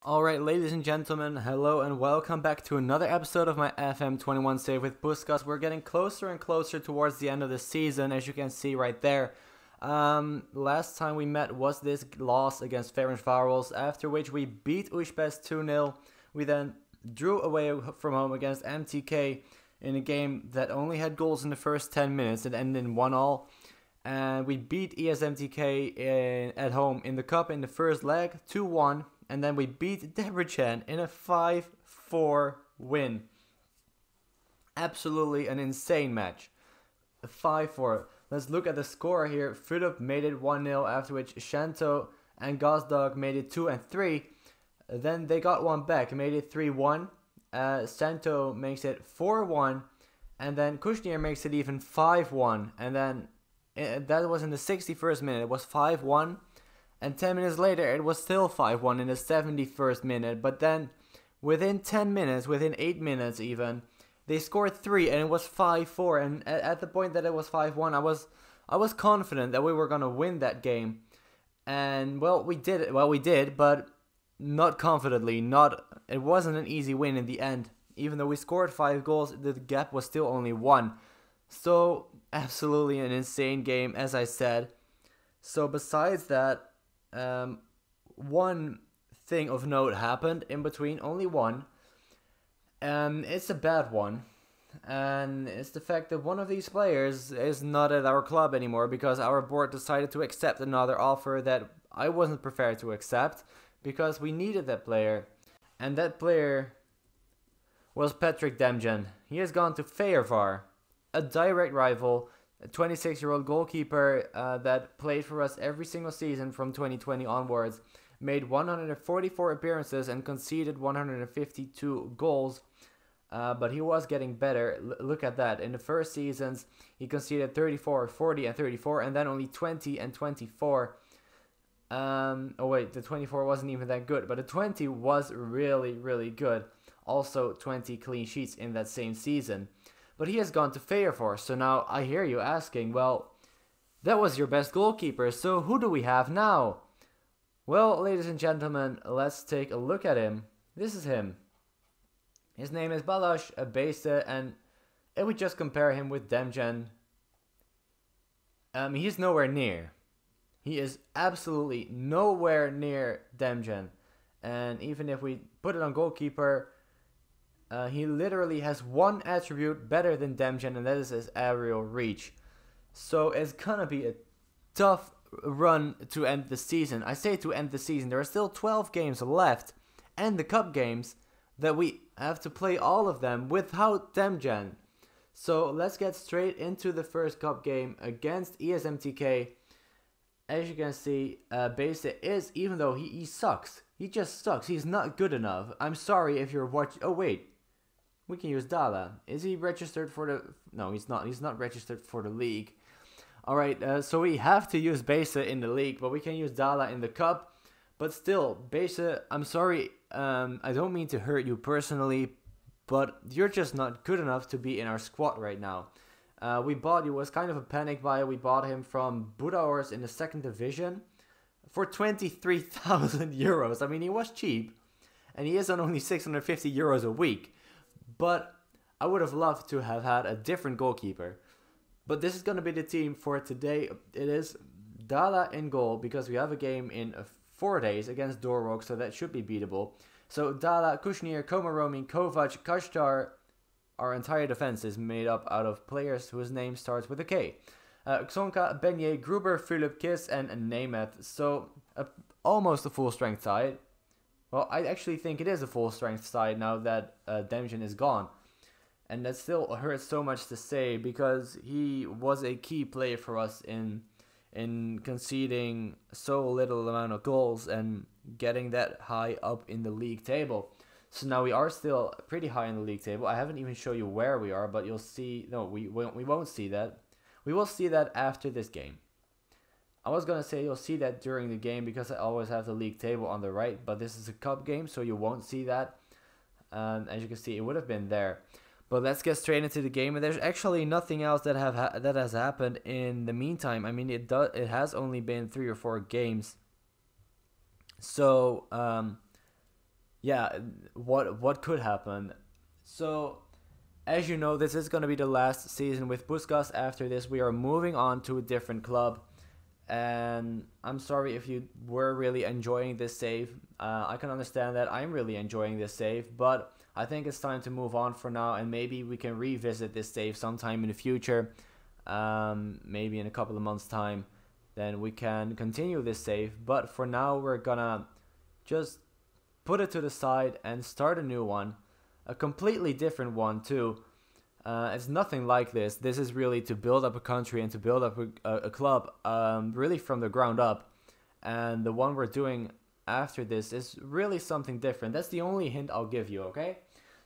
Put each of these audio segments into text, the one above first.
Alright, ladies and gentlemen, hello and welcome back to another episode of my FM21 save with Puskas. We're getting closer and closer towards the end of the season, as you can see right there. Last time we met was this loss against Ferencváros, after which we beat Újpest 2-0. We then drew away from home against MTK in a game that only had goals in the first 10 minutes. It ended in 1-1. And we beat ESMTK at home in the cup in the first leg, 2-1. And then we beat Debrecen in a 5-4 win. Absolutely an insane match. 5-4. Let's look at the score here. Philip made it 1-0, after which Shanto and Gazdag made it 2 and 3. Then they got one back and made it 3-1. Shanto makes it 4-1. And then Kushnir makes it even 5-1. And then that was in the 61st minute. It was 5-1. And 10 minutes later, it was still 5-1 in the 71st minute. But then, within 10 minutes, within 8 minutes even, they scored 3 and it was 5-4. And at the point that it was 5-1, I was confident that we were going to win that game. And, well, we did it. Well, we did, but not confidently. It wasn't an easy win in the end. Even though we scored 5 goals, the gap was still only 1. So, absolutely an insane game, as I said. So, besides that, one thing of note happened in between, only one. It's a bad one, and it's the fact that one of these players is not at our club anymore because our board decided to accept another offer that I wasn't prepared to accept because we needed that player, and that player was Patrick Demjan. He has gone to Feyenoord, a direct rival. A 26-year-old goalkeeper that played for us every single season from 2020 onwards, made 144 appearances and conceded 152 goals, but he was getting better. Look at that. In the first seasons, he conceded 34, 40, and 34, and then only 20 and 24. Oh wait, the 24 wasn't even that good, but the 20 was really, really good. Also 20 clean sheets in that same season. But he has gone to Feyenoord, so now I hear you asking, well, that was your best goalkeeper, so who do we have now? Well, ladies and gentlemen, let's take a look at him. This is him. His name is Balázs Bejse, and if we just compare him with Demjan, he's nowhere near. He is absolutely nowhere near Demjan. And even if we put it on goalkeeper, he literally has one attribute better than Demjan, and that is his aerial reach. So it's gonna be a tough run to end the season. I say to end the season. There are still 12 games left, and the cup games that we have to play all of them without Demjan. So let's get straight into the first cup game against ESMTK. As you can see, Bejse is, even though he sucks. He just sucks. He's not good enough. I'm sorry if you're watching. Oh wait. We can use Dala. Is he registered for the... No, he's not. He's not registered for the league. Alright, so we have to use Bejse in the league, but we can use Dala in the cup. But still, Bejse, I'm sorry. I don't mean to hurt you personally, but you're just not good enough to be in our squad right now. We bought you. It was kind of a panic buy. We bought him from Budaors in the 2nd division for 23,000 euros. I mean, he was cheap, and he is on only 650 euros a week. But I would have loved to have had a different goalkeeper. But this is going to be the team for today. It is Dala in goal because we have a game in 4 days against Dorog, so that should be beatable. So Dala, Kushnir, Komaromi, Kovac, Kashtar. Our entire defense is made up out of players whose name starts with a K. Xonka, Benye, Gruber, Philip, Kiss, and Nemeth. So almost a full strength side. Well, I actually think it is a full strength side now that Demjan is gone. And that still hurts so much to say because he was a key player for us in conceding so little amount of goals and getting that high up in the league table. So now we are still pretty high in the league table. I haven't even shown you where we are, but you'll see. No, we won't see that. We will see that after this game. I was going to say you'll see that during the game because I always have the league table on the right, but this is a cup game, so you won't see that. As you can see, it would have been there. But let's get straight into the game, and there's actually nothing else that has happened in the meantime. I mean, it has only been 3 or 4 games. So yeah, what could happen. So, as you know, this is going to be the last season with Puskas. After this, we are moving on to a different club. And I'm sorry if you were really enjoying this save. I can understand that. I'm really enjoying this save, but I think it's time to move on for now, and maybe we can revisit this save sometime in the future. Maybe in a couple of months' time, then we can continue this save. But for now, we're gonna just put it to the side and start a new one, a completely different one too. It's nothing like this. This is really to build up a country and to build up a club, really from the ground up. And the one we're doing after this is really something different. That's the only hint I'll give you, okay?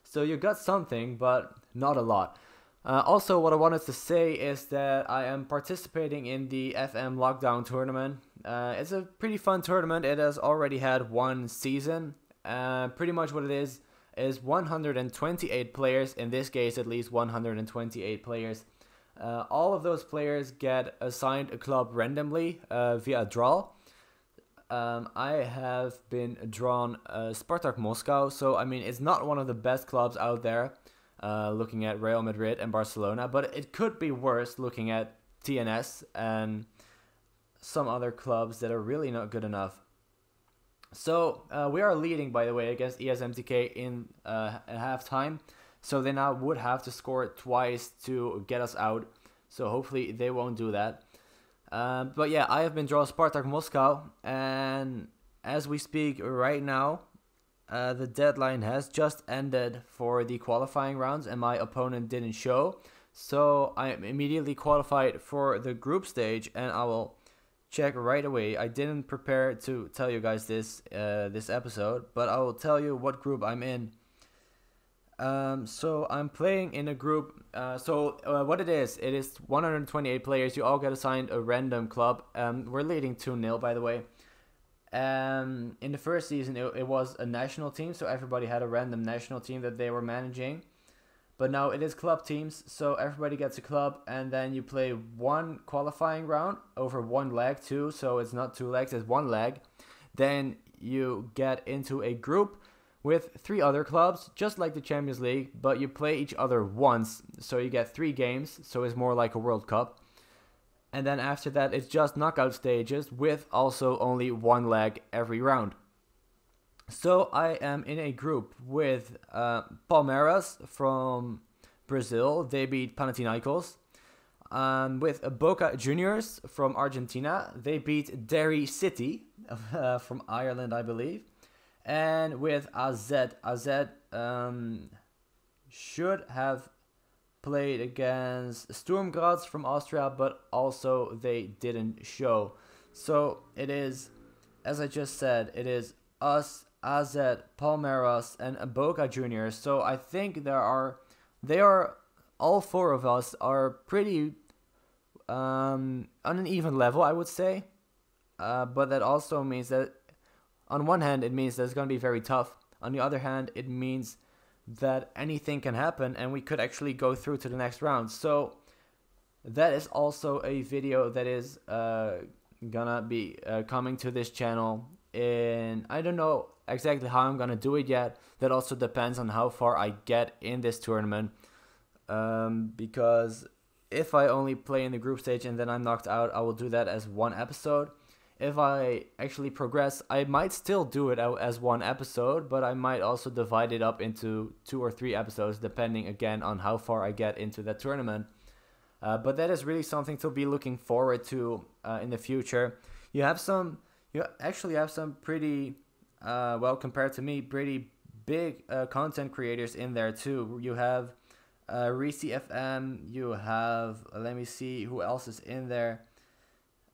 So you got something, but not a lot. Also, what I wanted to say is that I am participating in the FM Lockdown tournament. It's a pretty fun tournament. It has already had one season. Pretty much what it is 128 players, in this case at least 128 players. All of those players get assigned a club randomly via a draw. I have been drawn Spartak Moscow, so I mean it's not one of the best clubs out there, looking at Real Madrid and Barcelona, but it could be worse looking at TNS and some other clubs that are really not good enough. So we are leading, by the way, against ESMTK in at halftime. So they now would have to score twice to get us out. So hopefully they won't do that. But yeah, I have been drawn Spartak Moscow, and as we speak right now, the deadline has just ended for the qualifying rounds, and my opponent didn't show. So I am immediately qualified for the group stage, and I will check right away. I didn't prepare to tell you guys this this episode, but I will tell you what group I'm in. So I'm playing in a group. What it is 128 players. You all get assigned a random club. We're leading 2-0, by the way. In the first season, it was a national team, so everybody had a random national team that they were managing. But now it is club teams, so everybody gets a club, and then you play one qualifying round over one leg too, so it's not two legs, it's one leg. Then you get into a group with 3 other clubs, just like the Champions League, but you play each other once, so you get 3 games, so it's more like a World Cup. And then after that, it's just knockout stages with also only one leg every round. So I am in a group with Palmeiras from Brazil. They beat Panathinaikos. With Boca Juniors from Argentina. They beat Derry City from Ireland, I believe. And with AZ should have played against Sturm Graz from Austria, but also they didn't show. So it is, as I just said, it is us, AZ, Palmeiras, and Boca Juniors. So I think all 4 of us are pretty on an even level, I would say. But that also means that on one hand, it means that it's going to be very tough. On the other hand, it means that anything can happen and we could actually go through to the next round. So that is also a video that is gonna be coming to this channel. And I don't know exactly how I'm gonna do it yet. That also depends on how far I get in this tournament. Because if I only play in the group stage and then I'm knocked out, I will do that as one episode. If I actually progress, I might still do it as one episode, but I might also divide it up into 2 or 3 episodes, depending again on how far I get into that tournament. But that is really something to be looking forward to in the future. You actually have some pretty, well, compared to me, pretty big content creators in there too. You have Reese FM, you have, let me see who else is in there.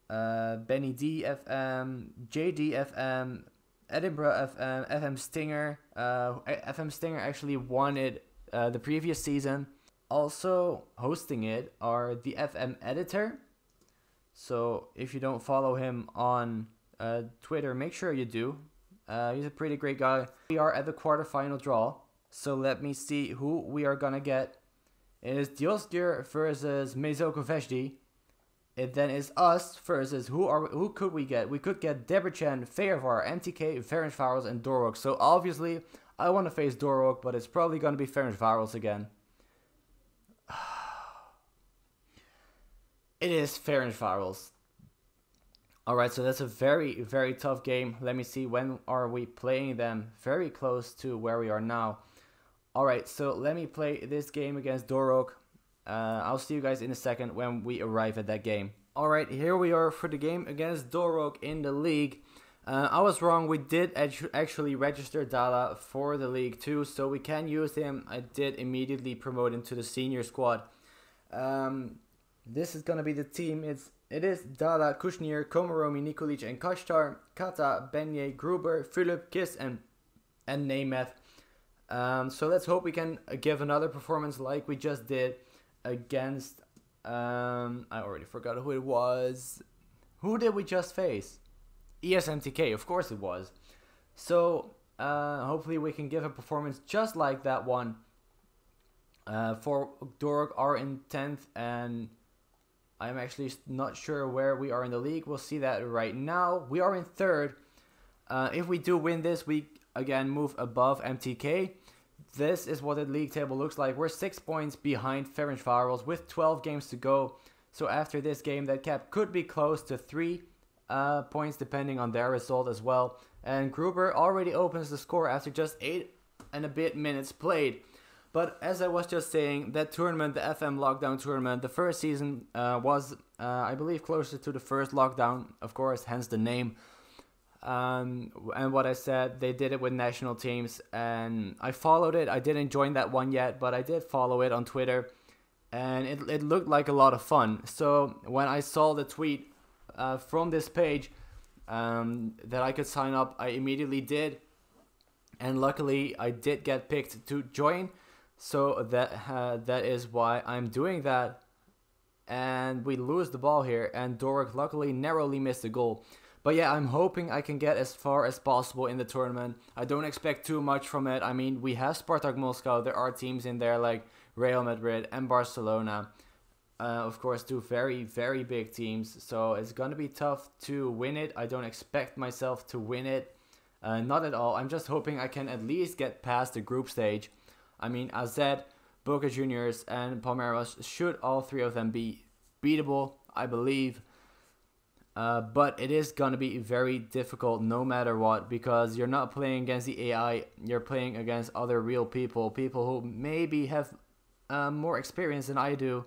Benny D FM, JD FM, Edinburgh FM, FM Stinger. FM Stinger actually won it the previous season. Also hosting it are the FM Editor. So if you don't follow him on Twitter, make sure you do. He's a pretty great guy. We are at the quarterfinal draw. So let me see who we are gonna get. It is Diosgyr versus Mezoko Veshdi. It then is us versus who could we get? We could get Debrecen, Feyenoord, MTK, Ferencváros, and Dorog. So obviously I want to face Dorog, but it's probably going to be Ferencváros again. It is Ferencváros. Alright, so that's a very, very tough game. Let me see, when are we playing them? Very close to where we are now. Alright, so let me play this game against Dorog. I'll see you guys in a second when we arrive at that game. Alright, here we are for the game against Dorog in the league. I was wrong, we did actually register Dala for the league too, so we can use him. I did immediately promote him to the senior squad. This is gonna be the team. It is Dala, Kushnir, Komaromi, Nikolic and Kashtar, Kata, Benye, Gruber, Philip, Kiss and Nemeth. So let's hope we can give another performance like we just did against, I already forgot who it was. Who did we just face? ESMTK, of course it was. So hopefully we can give a performance just like that one. For Dorog are in 10th, and I'm actually not sure where we are in the league. We'll see that right now. We are in 3rd. If we do win this, we again move above MTK. This is what the league table looks like. We're 6 points behind Ferencváros with 12 games to go. So after this game, that cap could be close to 3 points depending on their result as well. And Gruber already opens the score after just 8 and a bit minutes played. But as I was just saying, that tournament, the FM lockdown tournament, the first season was, I believe, closer to the first lockdown, of course, hence the name. And what I said, they did it with national teams, and I followed it. I didn't join that one yet, but I did follow it on Twitter, and it looked like a lot of fun. So when I saw the tweet from this page that I could sign up, I immediately did, and luckily I did get picked to join. So that is why I'm doing that. And we lose the ball here, and Dorog luckily narrowly missed the goal. But yeah, I'm hoping I can get as far as possible in the tournament. I don't expect too much from it. I mean, we have Spartak Moscow. There are teams in there like Real Madrid and Barcelona. Of course, two very, very big teams. So it's going to be tough to win it. I don't expect myself to win it. Not at all. I'm just hoping I can at least get past the group stage. I mean, AZ, Boca Juniors, and Palmeiras, should all three of them be beatable, I believe. But it is going to be very difficult no matter what, because you're not playing against the AI, you're playing against other real people, people who maybe have more experience than I do,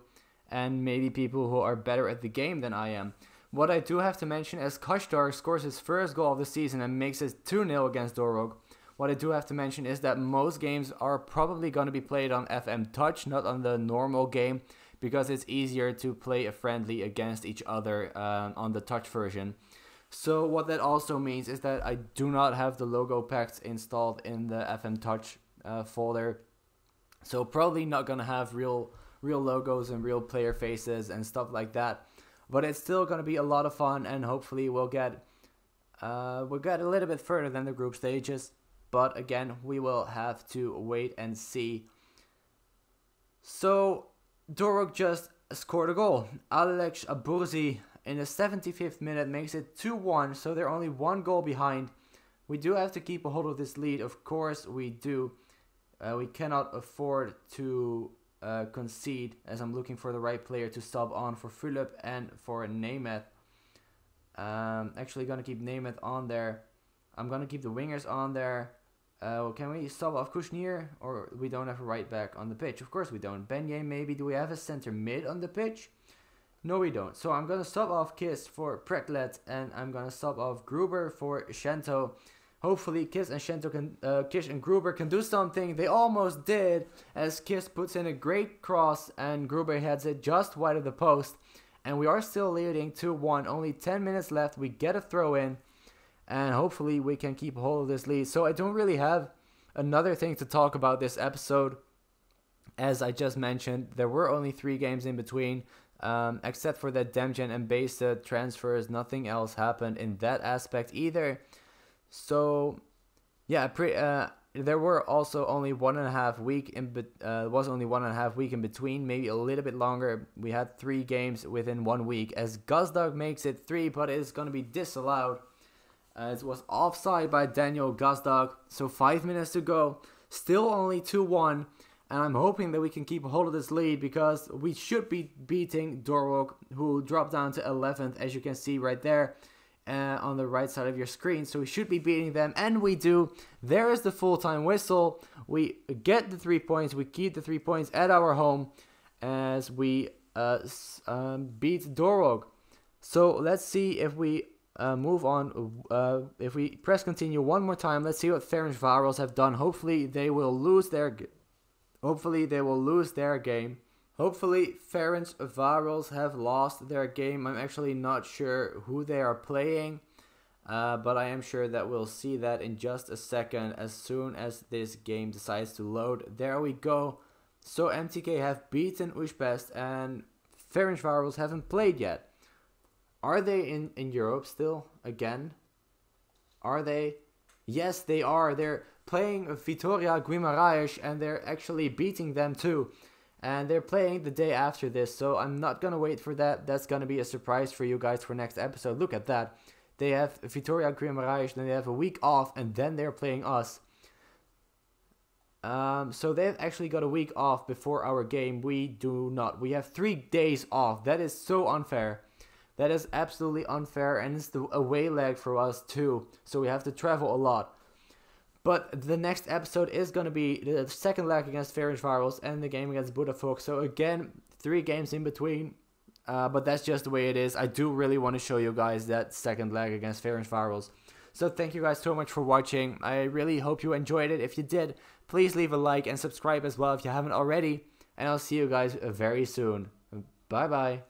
and maybe people who are better at the game than I am. What I do have to mention is Kashtar scores his first goal of the season and makes it 2-0 against Dorog. What I do have to mention is that most games are probably going to be played on FM Touch, not on the normal game, because it's easier to play a friendly against each other on the touch version. So what that also means is that I do not have the logo packs installed in the FM Touch folder. So probably not going to have real logos and real player faces and stuff like that. But it's still going to be a lot of fun, and hopefully we'll get a little bit further than the group stages. But again, we will have to wait and see. So Dorog just scored a goal. Alex Aburzi in the 75th minute makes it 2-1, so they're only one goal behind. We do have to keep a hold of this lead, of course we do. We cannot afford to concede, as I'm looking for the right player to sub on for Philip and for Nemeth. Actually going to keep Nemeth on there. I'm going to keep the wingers on there. Can we sub off Kushnir, or we don't have a right back on the pitch? Of course we don't. Benye maybe. Do we have a center mid on the pitch? No, we don't. So I'm going to sub off Kiss for Preklet, and I'm going to sub off Gruber for Shento. Hopefully Kiss and Gruber can do something. They almost did, as Kiss puts in a great cross and Gruber heads it just wide of the post. And we are still leading 2-1. Only 10 minutes left. We get a throw in. And hopefully we can keep a hold of this lead. So I don't really have another thing to talk about this episode. As I just mentioned, there were only 3 games in between. Except for the Demjen and Base transfers. Nothing else happened in that aspect either. So yeah, there were also only 1.5 week in between, maybe a little bit longer. We had 3 games within 1 week, as Gazdag makes it 3, but it's going to be disallowed. It was offside by Daniel Gazdag. So 5 minutes to go. Still only 2-1. And I'm hoping that we can keep a hold of this lead because we should be beating Dorog, who dropped down to 11th, as you can see right there on the right side of your screen. So we should be beating them, and we do. There is the full-time whistle. We get the 3 points. We keep the 3 points at our home as we beat Dorog. So let's see if we move on. If we press continue one more time, let's see what Ferencváros have done. Hopefully they will lose their game. Hopefully Ferencváros have lost their game. I'm actually not sure who they are playing. But I am sure that we'll see that in just a second as soon as this game decides to load. There we go. So MTK have beaten Újpest and Ferencváros haven't played yet. Are they in Europe still again? Are they? Yes, they are. They're playing Vitória Guimarães and they're actually beating them too. And they're playing the day after this, so I'm not going to wait for that. That's going to be a surprise for you guys for next episode. Look at that. They have Vitória Guimarães, then they have a week off, and then they're playing us. So they've actually got a week off before our game. We do not. We have 3 days off. That is so unfair. That is absolutely unfair, and it's the away leg for us too. So we have to travel a lot. But the next episode is going to be the second leg against Ferencváros and the game against Budapest. So again, 3 games in between. But that's just the way it is. I do really want to show you guys that second leg against Ferencváros. So thank you guys so much for watching. I really hope you enjoyed it. If you did, please leave a like and subscribe as well if you haven't already. And I'll see you guys very soon. Bye bye.